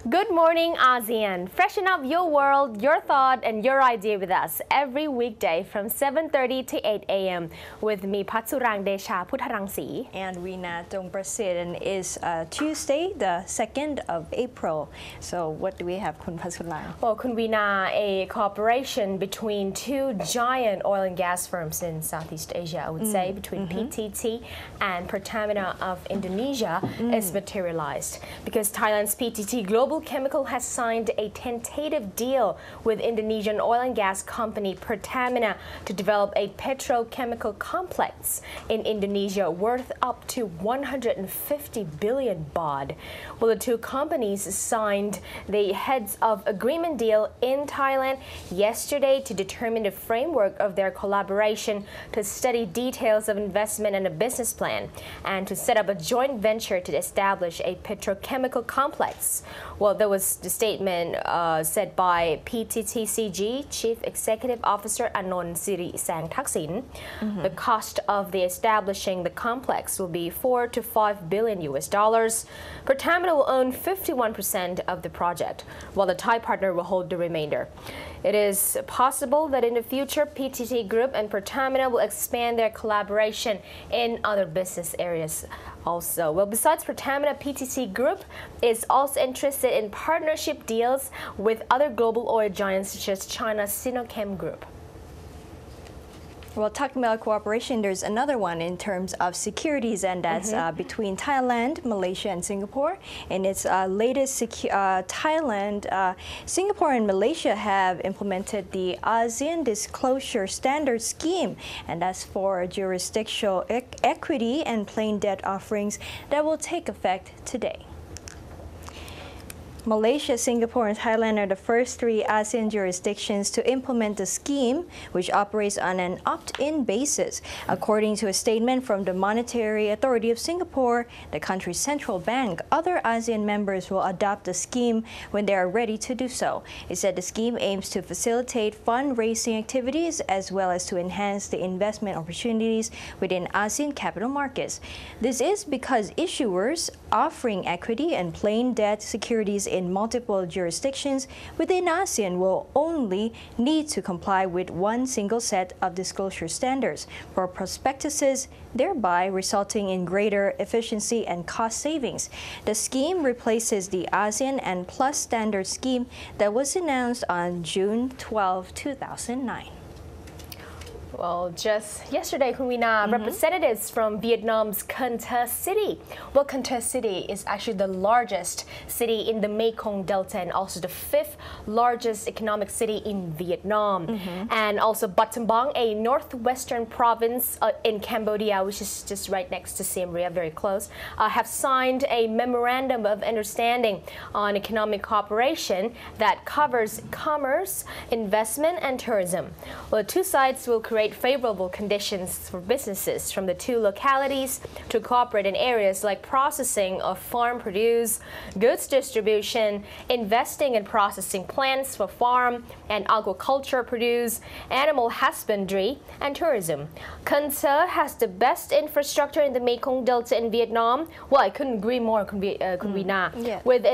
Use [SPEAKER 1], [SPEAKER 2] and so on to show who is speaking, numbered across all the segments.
[SPEAKER 1] Good morning, ASEAN. Freshen up your world, your thought, and your idea with us every weekday from 7:30 to 8 a.m. with me, Patsurang Desha Putharangsi.
[SPEAKER 2] And Rina Dongprasit, and is Tuesday, the 2nd of April. So what do we have, Kun Patsurang?
[SPEAKER 1] Well, Kun Rina, a cooperation between two giant oil and gas firms in Southeast Asia, I would say, between PTT and Pertamina of Indonesia is materialized because Thailand's PTT Global Chemical has signed a tentative deal with Indonesian oil and gas company Pertamina to develop a petrochemical complex in Indonesia worth up to 150 billion baht. Well, the two companies signed the heads of agreement deal in Thailand yesterday to determine the framework of their collaboration, to study details of investment and a business plan, and to set up a joint venture to establish a petrochemical complex. Well, there was the statement said by PTTCG Chief Executive Officer Anon Siri Sang Thaksin. The cost of the establishing the complex will be $4 to $5 billion US. Pertamina will own 51% of the project, while the Thai partner will hold the remainder. It is possible that in the future, PTT Group and Pertamina will expand their collaboration in other business areas also. Well, besides Pertamina, PTT Group is also interested in partnership deals with other global oil giants such as China's Sinochem Group.
[SPEAKER 2] Well, talking about cooperation, there's another one in terms of securities, and that's between Thailand, Malaysia, and Singapore. In its latest Thailand, Singapore and Malaysia have implemented the ASEAN Disclosure Standard Scheme, and that's for jurisdictional equity and plain debt offerings that will take effect today. Malaysia, Singapore, and Thailand are the first three ASEAN jurisdictions to implement the scheme, which operates on an opt-in basis. According to a statement from the Monetary Authority of Singapore, the country's central bank, other ASEAN members will adopt the scheme when they are ready to do so. It said the scheme aims to facilitate fundraising activities as well as to enhance the investment opportunities within ASEAN capital markets. This is because issuers offering equity and plain debt securities in multiple jurisdictions within ASEAN will only need to comply with one single set of disclosure standards for prospectuses, thereby resulting in greater efficiency and cost savings. The scheme replaces the ASEAN and Plus standard scheme that was announced on June 12, 2009.
[SPEAKER 1] Well, just yesterday, Huina, representatives from Vietnam's Con Th city. Well, Con Th city is actually the largest city in the Mekong Delta and also the 5th largest economic city in Vietnam. And also Battambang, a northwestern province in Cambodia, which is just right next to Siem Reap, very close, have signed a memorandum of understanding on economic cooperation that covers commerce, investment, and tourism. Well, the two sides will create favorable conditions for businesses from the two localities to cooperate in areas like processing of farm produce, goods distribution, investing in processing plants for farm and aquaculture produce, animal husbandry, and tourism. Con Th has the best infrastructure in the Mekong Delta in Vietnam. Well, I couldn't agree more, with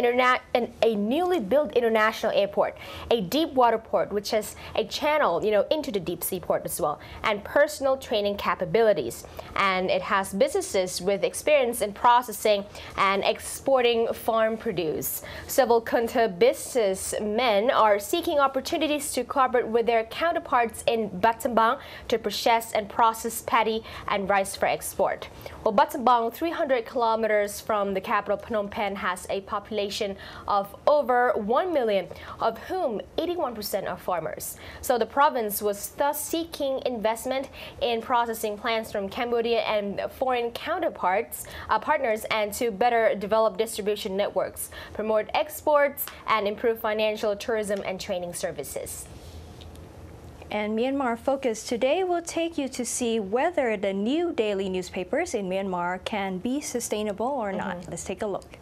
[SPEAKER 1] a newly built international airport, a deep water port, which has a channel, into the deep sea port as well, and personal training capabilities. And it has businesses with experience in processing and exporting farm produce. Several Con Th businessmen are seeking opportunities to cooperate with their counterparts in Battambang to process and process paddy and rice for export. Well, Battambang, 300 kilometers from the capital Phnom Penh, has a population of over 1 million, of whom 81% are farmers. So the province was thus seeking investment in processing plants from Cambodia and foreign partners, and to better develop distribution networks, promote exports, and improve financial, tourism, and training services.
[SPEAKER 2] And Myanmar Focus today will take you to see whether the new daily newspapers in Myanmar can be sustainable or not. Let's take a look.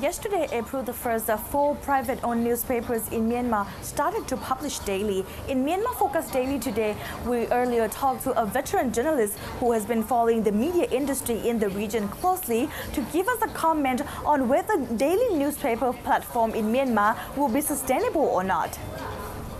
[SPEAKER 3] Yesterday, April the 1st, 4 private-owned newspapers in Myanmar started to publish daily. In Myanmar Focus Daily today, we earlier talked to a veteran journalist who has been following the media industry in the region closely to give us a comment on whether daily newspaper platform in Myanmar will be sustainable or not.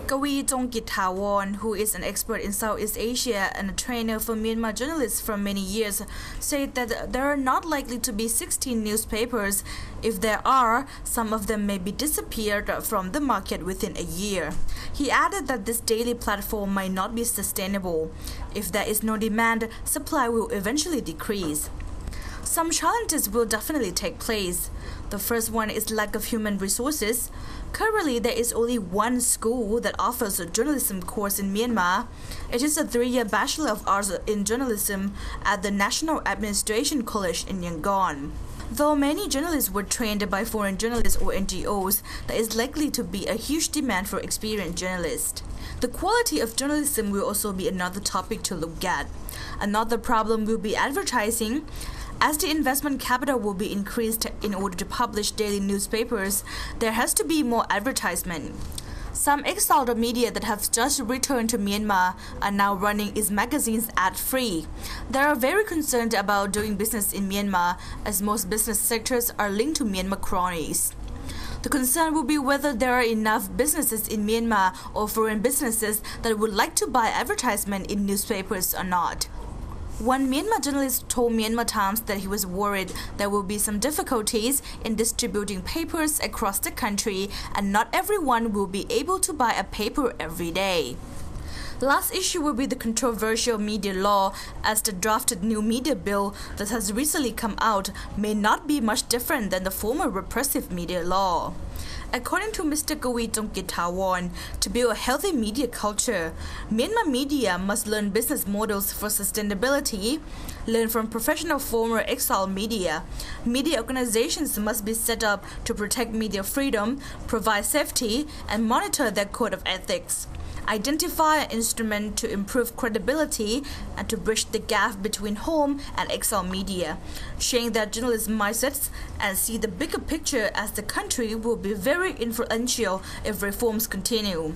[SPEAKER 4] Thawon, who is an expert in Southeast Asia and a trainer for Myanmar journalists for many years, said that there are not likely to be 16 newspapers. If there are, some of them may be disappeared from the market within a year. He added that this daily platform might not be sustainable. If there is no demand, supply will eventually decrease. Some challenges will definitely take place. The first one is lack of human resources. Currently, there is only one school that offers a journalism course in Myanmar. It is a 3-year Bachelor of Arts in Journalism at the National Administration College in Yangon. Though many journalists were trained by foreign journalists or NGOs, there is likely to be a huge demand for experienced journalists. The quality of journalism will also be another topic to look at. Another problem will be advertising. As the investment capital will be increased in order to publish daily newspapers, there has to be more advertisement. Some exiled media that have just returned to Myanmar are now running its magazines ad-free. They are very concerned about doing business in Myanmar, as most business sectors are linked to Myanmar cronies. The concern will be whether there are enough businesses in Myanmar or foreign businesses that would like to buy advertisement in newspapers or not. One Myanmar journalist told Myanmar Times that he was worried there will be some difficulties in distributing papers across the country and not everyone will be able to buy a paper every day. The last issue will be the controversial media law, as the drafted new media bill that has recently come out may not be much different than the former repressive media law. According to Mr. Thawon, to build a healthy media culture, Myanmar media must learn business models for sustainability, learn from professional former exile media. Media organizations must be set up to protect media freedom, provide safety, and monitor their code of ethics. Identify an instrument to improve credibility and to bridge the gap between home and exile media, sharing their journalist mindsets and see the bigger picture, as the country will be very influential if reforms continue.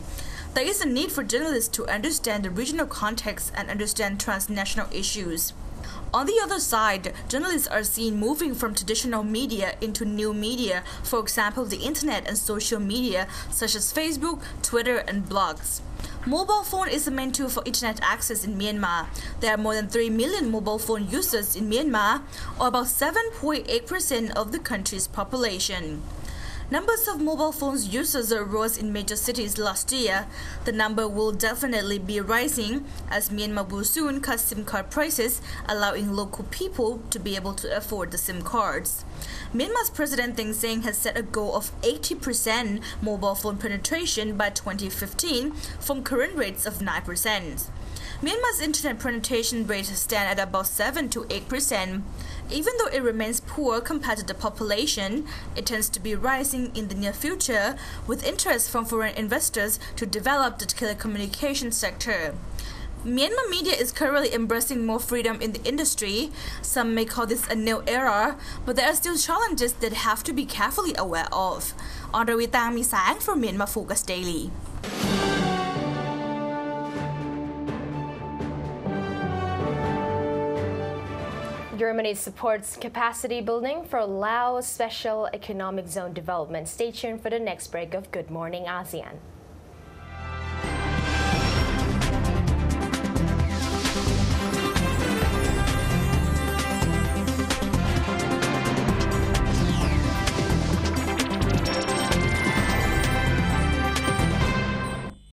[SPEAKER 4] There is a need for journalists to understand the regional context and understand transnational issues. On the other side, journalists are seen moving from traditional media into new media, for example, the internet and social media such as Facebook, Twitter, and blogs. Mobile phone is the main tool for internet access in Myanmar. There are more than 3 million mobile phone users in Myanmar, or about 7.8% of the country's population. Numbers of mobile phones users rose in major cities last year. The number will definitely be rising, as Myanmar will soon cut SIM card prices, allowing local people to be able to afford the SIM cards. Myanmar's President Thein Sein has set a goal of 80% mobile phone penetration by 2015 from current rates of 9%. Myanmar's internet penetration rate stands at about 7 to 8%. Even though it remains poor compared to the population, it tends to be rising in the near future, with interest from foreign investors to develop the telecommunications sector. Myanmar media is currently embracing more freedom in the industry. Some may call this a new era, but there are still challenges that have to be carefully aware of. Tang for Myanmar Focus Daily.
[SPEAKER 1] Germany supports capacity building for Laos Special Economic Zone development. Stay tuned for the next break of Good Morning ASEAN.